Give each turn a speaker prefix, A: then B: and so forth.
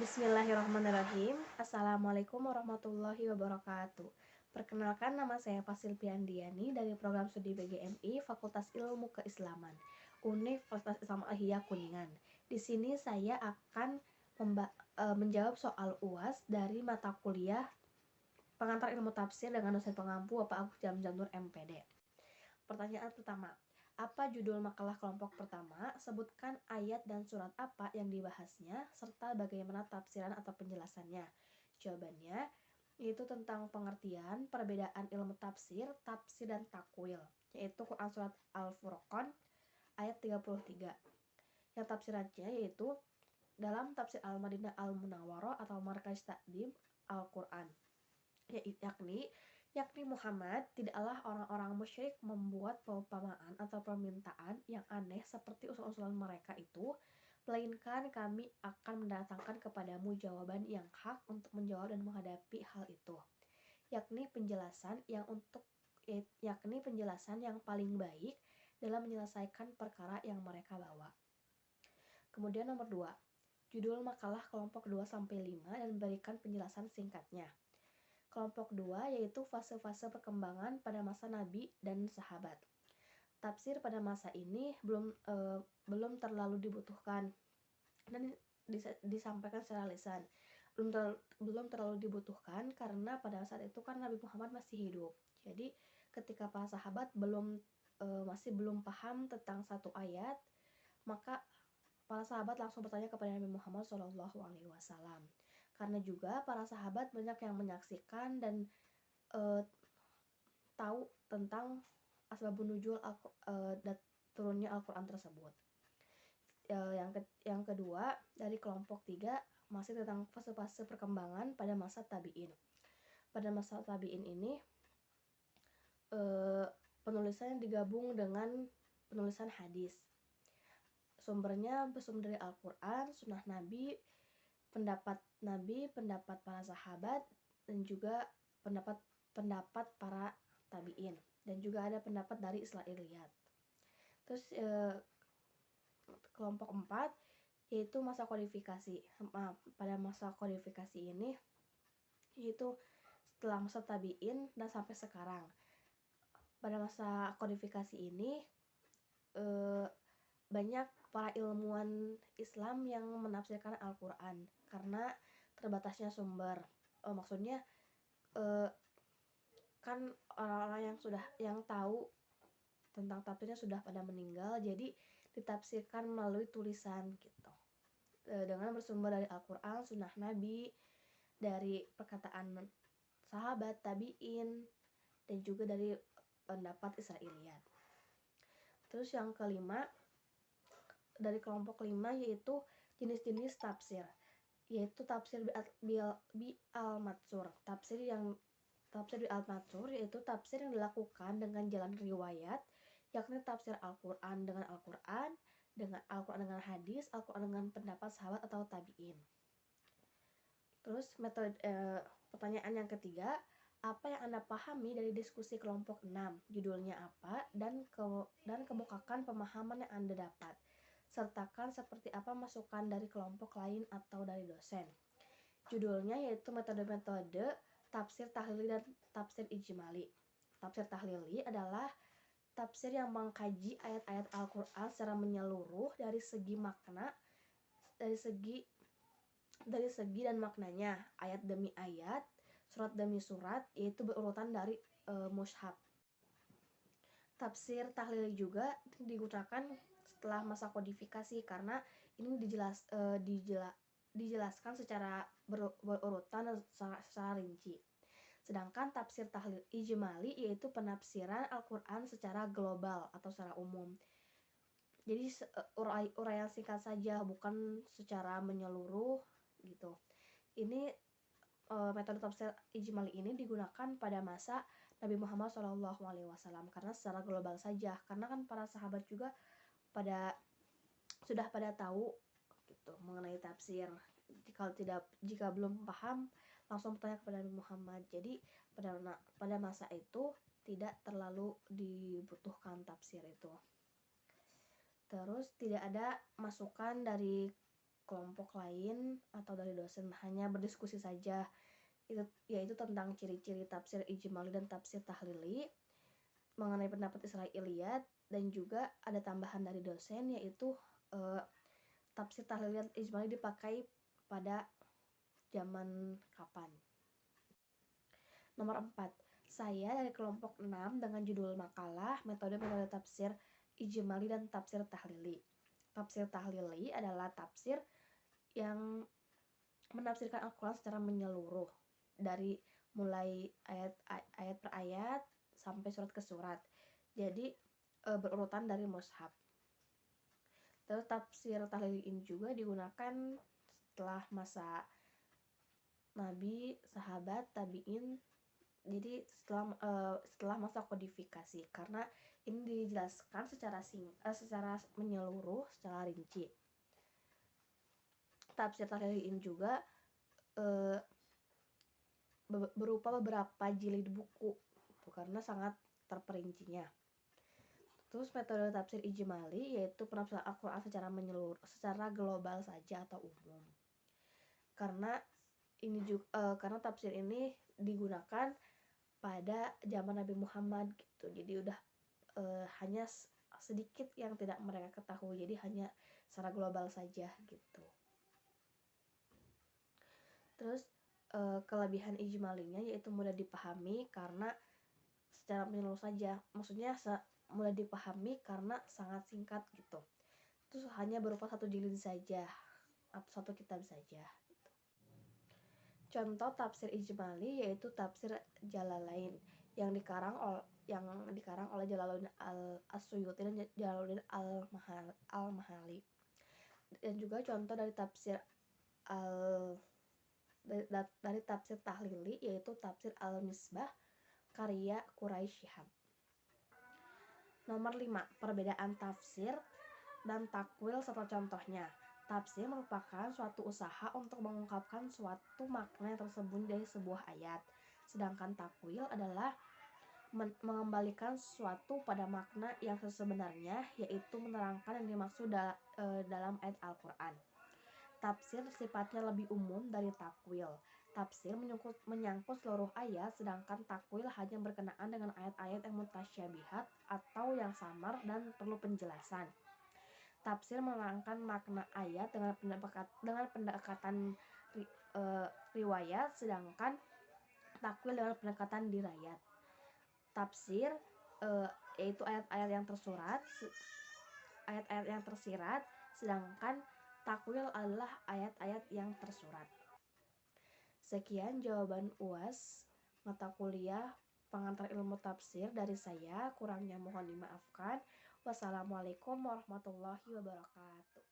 A: Bismillahirrahmanirrahim. Assalamualaikum warahmatullahi wabarakatuh. Perkenalkan, nama saya Fasil Piandiani dari program studi PGMI Fakultas Ilmu Keislaman Universitas Islam Al-Hiyah Kuningan. Di sini saya akan menjawab soal UAS dari mata kuliah Pengantar Ilmu Tafsir dengan dosen pengampu Bapak Agus Jamzam Nur MPD. Pertanyaan pertama, apa judul makalah kelompok pertama? Sebutkan ayat dan surat apa yang dibahasnya, serta bagaimana tafsiran atau penjelasannya. Jawabannya, yaitu tentang pengertian, perbedaan ilmu tafsir, tafsir dan takwil, yaitu Quran Surat Al-Furqan ayat 33. Yang tafsirannya yaitu dalam tafsir Al-Madinah Al-Munawwarah atau Markaz Takdim Al-Quran, yakni Muhammad tidaklah orang-orang musyrik membuat perumpamaan atau permintaan yang aneh seperti usul-usulan mereka itu, melainkan kami akan mendatangkan kepadamu jawaban yang hak untuk menjawab dan menghadapi hal itu, yakni penjelasan yang paling baik dalam menyelesaikan perkara yang mereka bawa. Kemudian nomor 2, judul makalah kelompok 2-5 dan berikan penjelasan singkatnya. Kelompok 2 yaitu fase-fase perkembangan pada masa Nabi dan sahabat. Tafsir pada masa ini belum terlalu dibutuhkan dan disampaikan secara lisan. Belum terlalu dibutuhkan karena pada saat itu kan Nabi Muhammad masih hidup. Jadi ketika para sahabat masih belum paham tentang satu ayat, maka para sahabat langsung bertanya kepada Nabi Muhammad SAW. Karena juga para sahabat banyak yang menyaksikan dan tahu tentang asbabun nuzul dan turunnya Al-Quran tersebut. Yang kedua, dari kelompok 3 masih tentang fase-fase perkembangan pada masa tabi'in. Pada masa tabi'in ini penulisan digabung dengan penulisan hadis. Sumbernya bersumber dari Al-Quran, sunnah Nabi, pendapat para sahabat, dan juga pendapat para tabi'in, dan juga ada pendapat dari Israiliyat. Terus kelompok 4 yaitu masa kodifikasi. Pada masa kodifikasi ini yaitu setelah masa tabi'in dan sampai sekarang. Pada masa kodifikasi ini banyak para ilmuwan Islam yang menafsirkan Al-Quran karena terbatasnya sumber. Maksudnya kan orang-orang yang tahu tentang tafsirnya sudah pada meninggal, jadi ditafsirkan melalui tulisan gitu, dengan bersumber dari Al-Quran, sunnah Nabi, dari perkataan sahabat, tabi'in, dan juga dari pendapat Israiliyat. Terus yang kelima, dari kelompok 5 yaitu jenis-jenis tafsir, yaitu tafsir bi al-matsur. Tafsir bi al-matsur yaitu tafsir yang dilakukan dengan jalan riwayat, yakni tafsir Al-Quran dengan Al-Quran, dengan hadis, Al-Quran dengan pendapat sahabat atau tabi'in. Terus pertanyaan yang ketiga, apa yang Anda pahami dari diskusi kelompok 6? Judulnya apa dan kemukakan pemahaman yang Anda dapat. Sertakan seperti apa masukan dari kelompok lain atau dari dosen. Judulnya yaitu metode-metode tafsir tahlili dan tafsir ijmali. Tafsir tahlili adalah tafsir yang mengkaji ayat-ayat Al-Quran secara menyeluruh dari segi makna, dari segi dan maknanya, ayat demi ayat, surat demi surat, yaitu berurutan dari mushaf. Tafsir tahlili juga digunakan setelah masa kodifikasi karena ini dijelaskan secara berurutan dan secara rinci. Sedangkan tafsir tahlil ijmali yaitu penafsiran Al-Quran secara global atau secara umum. Jadi uraian singkat saja, bukan secara menyeluruh gitu. Ini metode tafsir ijmali ini digunakan pada masa Nabi Muhammad SAW karena secara global saja, karena kan para sahabat juga sudah pada tahu gitu mengenai tafsir. Jika belum paham langsung bertanya kepada Nabi Muhammad. Jadi pada masa itu tidak terlalu dibutuhkan tafsir itu. Terus tidak ada masukan dari kelompok lain atau dari dosen, hanya berdiskusi saja, yaitu tentang ciri-ciri tafsir ijmali dan tafsir tahlili, mengenai pendapat Israiliyat, dan juga ada tambahan dari dosen, yaitu tafsir tahlili dan ijmali dipakai pada zaman kapan. Nomor 4, saya dari kelompok 6 dengan judul makalah metode-metode tafsir ijmali dan tafsir tahlili. Tafsir tahlili adalah tafsir yang menafsirkan Al-Quran secara menyeluruh, dari mulai ayat per ayat sampai surat ke surat. Jadi berurutan dari mushaf. Terus tafsir tahlili ini juga digunakan setelah masa Nabi, sahabat, tabi'in. Jadi setelah masa kodifikasi, karena ini dijelaskan secara menyeluruh, secara rinci. Tafsir tahlili ini juga berupa beberapa jilid buku, karena sangat terperincinya. Terus metode tafsir ijmali yaitu penafsiran Al-Quran secara menyeluruh, secara global saja atau umum. Karena tafsir ini digunakan pada zaman Nabi Muhammad gitu. Jadi udah hanya sedikit yang tidak mereka ketahui. Jadi hanya secara global saja gitu. Terus kelebihan ijmalinya yaitu mudah dipahami karena secara menyeluruh saja. Maksudnya mudah dipahami karena sangat singkat gitu. Terus hanya berupa satu jilid saja atau satu kitab saja. Contoh tafsir ijmali yaitu tafsir Jalalain yang dikarang oleh Jalaluddin As-Suyuti dan Jalaluddin Al-Mahali. Dan juga contoh dari tafsir tahlili yaitu tafsir Al-Misbah karya Quraisy Shihab. Nomor 5, perbedaan tafsir dan takwil serta contohnya. Tafsir merupakan suatu usaha untuk mengungkapkan suatu makna yang tersembunyi dari sebuah ayat. Sedangkan takwil adalah mengembalikan sesuatu pada makna yang sebenarnya, yaitu menerangkan yang dimaksud dalam ayat Al-Quran. Tafsir sifatnya lebih umum dari takwil. Tafsir menyangkut seluruh ayat, sedangkan takwil hanya berkenaan dengan ayat-ayat yang mutasyabihat atau yang samar dan perlu penjelasan. Tafsir menerangkan makna ayat dengan pendekatan riwayat, sedangkan takwil dengan pendekatan dirayat. Tafsir yaitu ayat-ayat yang tersirat, sedangkan takwil adalah ayat-ayat yang tersurat. Sekian jawaban UAS mata kuliah pengantar ilmu tafsir dari saya, kurangnya mohon dimaafkan. Wassalamualaikum warahmatullahi wabarakatuh.